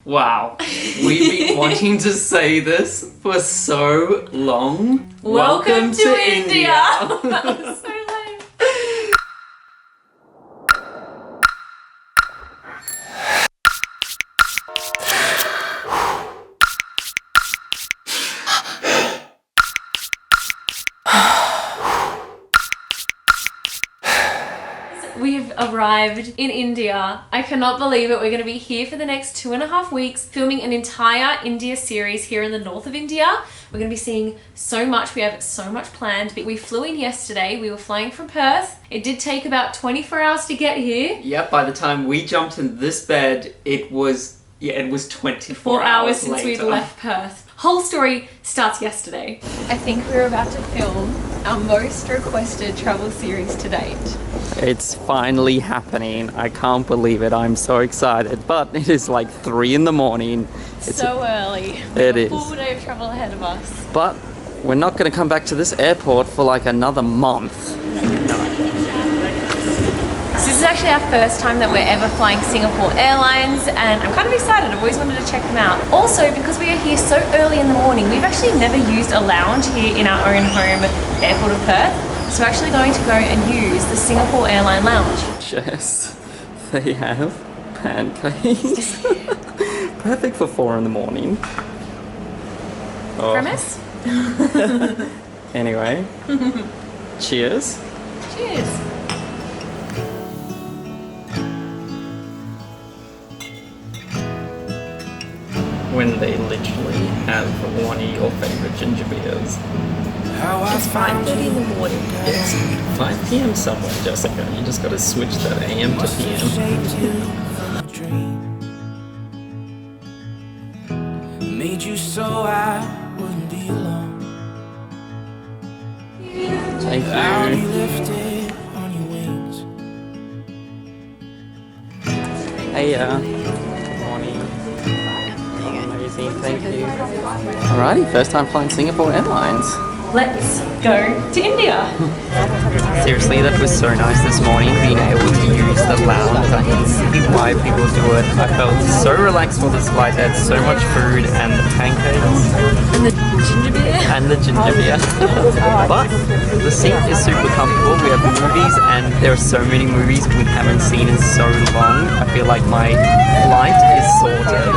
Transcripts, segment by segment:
Wow, we've been wanting to say this for so long. Welcome to India! That was so lame. We've arrived in India. I cannot believe it. We're going to be here for the next 2.5 weeks filming an entire India series here in the north of India. We're going to be seeing so much. We have so much planned. We flew in yesterday. We were flying from Perth. It did take about 24 hours to get here. Yep, by the time we jumped in this bed, it was 24 hours since later. we'd left Perth. Whole story starts yesterday. I think we're about to film our most requested travel series to date. It's finally happening. I can't believe it. I'm so excited. But it is like 3 in the morning. It's so early. It is. A full day of travel ahead of us. But we're not going to come back to this airport for like another month. This is actually our first time that we're ever flying Singapore Airlines, and I'm kind of excited. I've always wanted to check them out. Also, because we are here so early in the morning, we've actually never used a lounge here in our own home airport of Perth. So we're actually going to go and use the Singapore Airline Lounge. Yes, they have pancakes. Perfect for 4 in the morning. Oh. Premise? Anyway, cheers. Cheers. When they literally have one of your favorite ginger beers. It's 5:30 in the morning. It's 5 p.m. somewhere, Jessica. You just gotta switch that AM to PM. Made you so I wouldn't be alone. Thank Cloudy you. lifted on your wings. Hey, morning. Amazing, thank you. Alrighty, first time flying Singapore Airlines. Let's go to India. Seriously, that was so nice this morning, being able to use the lounge. I can see why people do it. I felt so relaxed for this flight. They had so much food and the pancakes. And the ginger beer. And the ginger beer. But the seat is super comfortable. We have movies, and there are so many movies we haven't seen in so long. I feel like my flight is sorted.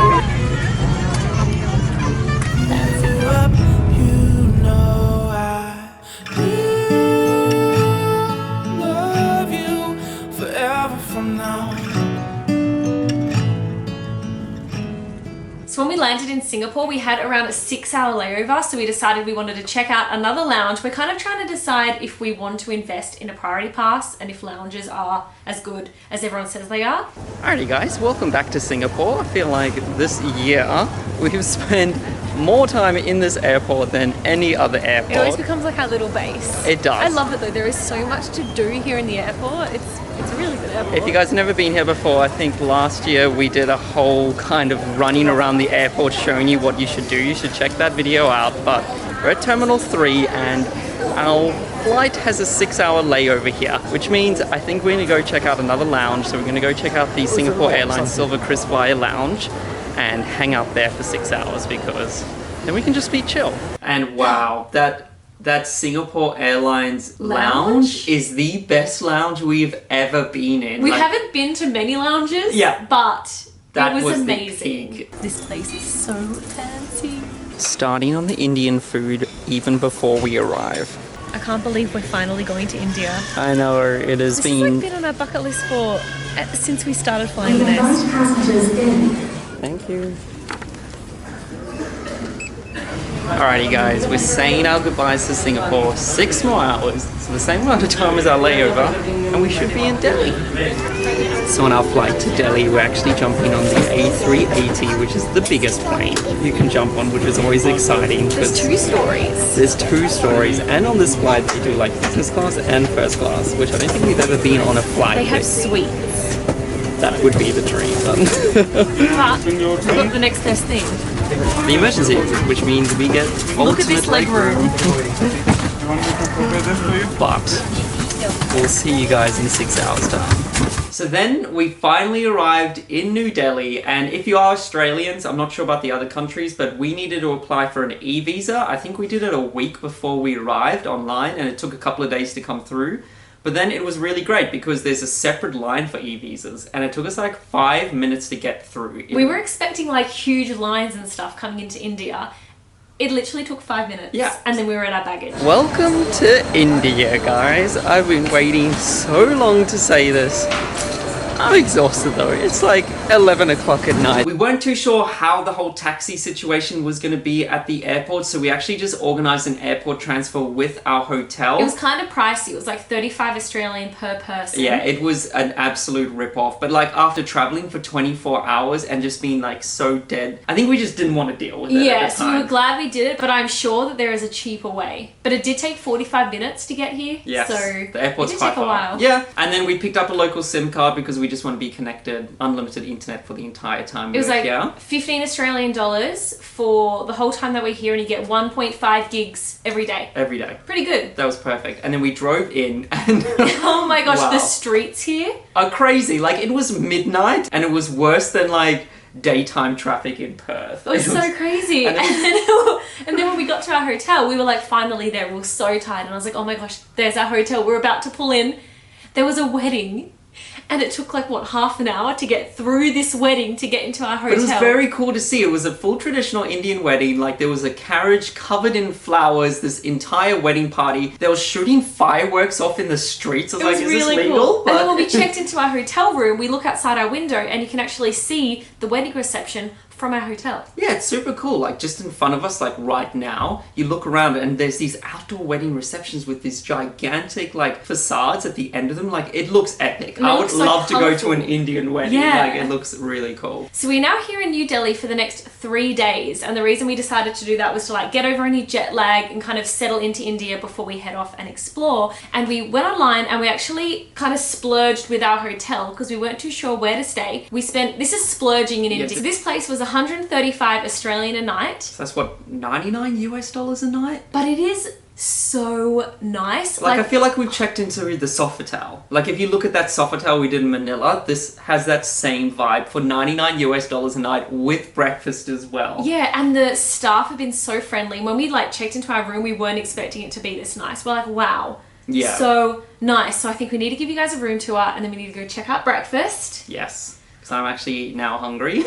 So when we landed in Singapore, we had around a 6-hour layover, so we decided we wanted to check out another lounge. We're kind of trying to decide if we want to invest in a priority pass and if lounges are as good as everyone says they are. Alrighty guys, welcome back to Singapore. I feel like this year we've spent more time in this airport than any other airport. It always becomes like our little base. It does. I love it though. There is so much to do here in the airport. It's a really good airport. If you guys have never been here before, I think last year we did a whole kind of running around the airport showing you what you should do. You should check that video out. But we're at Terminal 3 and our flight has a 6-hour layover here, which means I think we're going to go check out another lounge. So we're going to go check out the Singapore Airlines SilverKris Lounge and hang out there for 6 hours because then we can just be chill. And wow, that Singapore Airlines lounge is the best lounge we've ever been in. We haven't been to many lounges, yeah, but that it was the amazing. peak. This place is so fancy. Starting on the Indian food even before we arrive. I can't believe we're finally going to India. I know, it has This been... has been on our bucket list for since we started flying the Nest. Thank you. Alrighty guys, we're saying our goodbyes to Singapore. 6 more hours, so the same amount of time as our layover, and we should be in Delhi. So on our flight to Delhi, we're actually jumping on the A380, which is the biggest plane you can jump on, which is always exciting. There's 2 stories. There's 2 stories, and on this flight they do like business class and first class, which I don't think we've ever been on a flight. They have suites. That would be the dream. But look, the next best thing. The emergency exit, which means we get Look at this leg room. But we'll see you guys in 6 hours time. So then we finally arrived in New Delhi, and if you are Australians, I'm not sure about the other countries, but we needed to apply for an e-visa. I think we did it a week before we arrived online, and it took a couple of days to come through. But then it was really great because there's a separate line for e-visas, and it took us like 5 minutes to get through. We were expecting like huge lines and stuff coming into India. It literally took 5 minutes. Yeah. And then we were at our baggage. Welcome to India, guys. I've been waiting so long to say this. I'm exhausted though. It's like 11 o'clock at night. We weren't too sure how the whole taxi situation was going to be at the airport, so we actually just organized an airport transfer with our hotel. It was kind of pricey. It was like 35 Australian per person. Yeah, it was an absolute rip-off. But like after traveling for 24 hours and just being like so dead, I think we just didn't want to deal with it at the so time. we were glad we did it, but I'm sure that there is a cheaper way. But it did take 45 minutes to get here. Yes, So the airport's it did quite take a far. while. Yeah, and then we picked up a local SIM card because we just want to be connected, unlimited internet for the entire time It was like here. 15 Australian dollars for the whole time that we're here, and you get 1.5 gigs every day. Every day. Pretty good. That was perfect. And then we drove in and Oh my gosh, Wow. the streets here. are crazy. Like it was midnight and it was worse than like daytime traffic in Perth. It was so crazy. and And then when we got to our hotel, we were like finally there. We were so tired. And I was like, oh my gosh, there's our hotel. We're about to pull in. There was a wedding. And it took like, what, half an hour to get through this wedding to get into our hotel. But it was very cool to see. It was a full traditional Indian wedding. Like there was a carriage covered in flowers, this entire wedding party. They were shooting fireworks off in the streets. I was It was like, really is this legal? cool. And then when we checked into our hotel room, we look outside our window and you can actually see the wedding reception from our hotel. Yeah, it's super cool. Like just in front of us, like right now, you look around and there's these outdoor wedding receptions with these gigantic like facades at the end of them. Like it looks epic. And it I would looks so love to go to an colourful. Indian wedding. Yeah. Like it looks really cool. So we're now here in New Delhi for the next 3 days, and the reason we decided to do that was to like get over any jet lag and kind of settle into India before we head off and explore. And we went online and we actually kind of splurged with our hotel because we weren't too sure where to stay. This is splurging in India. Yes. So this place was 135 Australian a night, So that's what, $99 US a night? but it is so nice. Like I feel like we've checked into the Sofitel. Like if you look at that Sofitel we did in Manila, this has that same vibe for $99 US a night with breakfast as well. Yeah, and the staff have been so friendly. When we like checked into our room, we weren't expecting it to be this nice. We're like, wow. Yeah. So nice. So I think we need to give you guys a room tour, and then we need to go check out breakfast. Yes. Because I'm actually now hungry.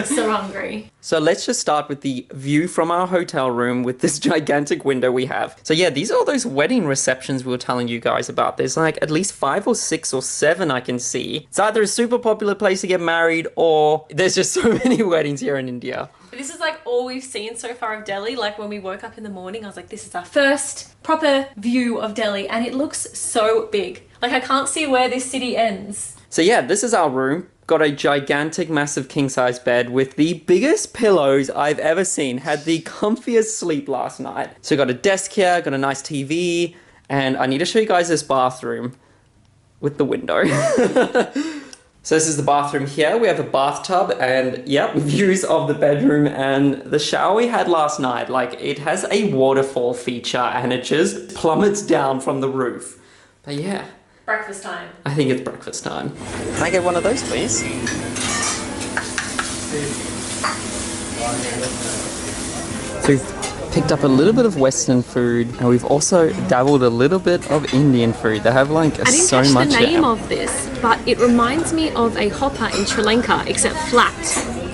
So hungry. So let's just start with the view from our hotel room with this gigantic window we have. So yeah, these are all those wedding receptions we were telling you guys about. There's like at least 5 or 6 or 7 I can see. It's either a super popular place to get married or there's just so many weddings here in India. This is like all we've seen so far of Delhi. Like when we woke up in the morning, I was like, this is our first proper view of Delhi, and it looks so big. Like I can't see where this city ends. So yeah, this is our room. Got a gigantic, massive king-size bed with the biggest pillows I've ever seen. Had the comfiest sleep last night. So got a desk here, got a nice TV, and I need to show you guys this bathroom with the window. So this is the bathroom here. We have a bathtub and, yep, views of the bedroom and the shower we had last night. Like, it has a waterfall feature and it just plummets down from the roof. But yeah. Breakfast time. I think it's breakfast time. Can I get one of those, please? So we've picked up a little bit of Western food, and we've also dabbled a little bit of Indian food. They have like I didn't so catch much the name there. of this, but it reminds me of a hopper in Sri Lanka, except flat.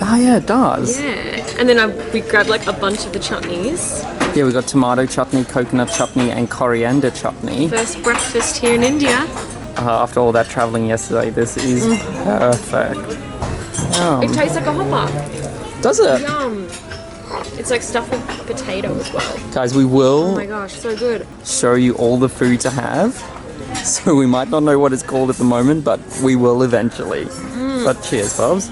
Oh yeah, it does. Yeah. And then we grabbed like a bunch of the chutneys. Yeah, we got tomato chutney, coconut chutney, and coriander chutney. First breakfast here in India. After all that traveling yesterday, this is perfect. It tastes like a hopper. Does it? Yum. It's like stuffed with potato as well. Guys, we Oh will my gosh, so good. show you all the food to have. So we might not know what it's called at the moment, but we will eventually. But cheers, Bobs.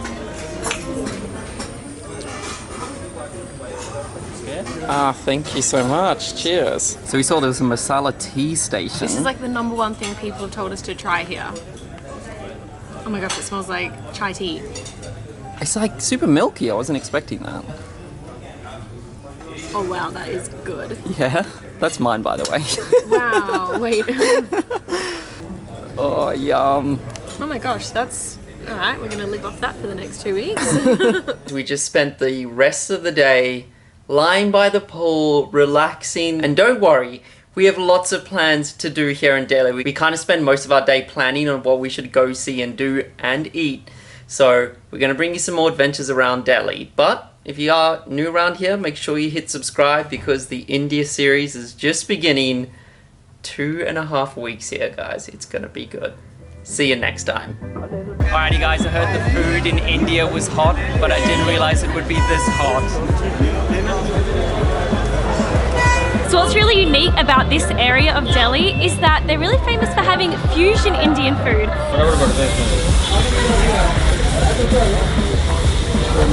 Ah, thank you so much. Cheers. So we saw there was a masala tea station. This is like the #1 thing people have told us to try here. Oh my gosh, it smells like chai tea. It's like super milky. I wasn't expecting that. Oh wow, that is good. Yeah, that's mine, by the way. Wow, wait. Oh, yum. Oh my gosh, that's alright. We're going to live off that for the next 2 weeks. We just spent the rest of the day lying by the pool, relaxing, and don't worry, we have lots of plans to do here in Delhi. We kind of spend most of our day planning on what we should go see and do and eat. So we're going to bring you some more adventures around Delhi. But if you are new around here, make sure you hit subscribe because the India series is just beginning. 2.5 weeks here, guys. It's going to be good. See you next time. Alrighty guys, I heard the food in India was hot, but I didn't realize it would be this hot. So what's really unique about this area of Delhi is that they're really famous for having fusion Indian food.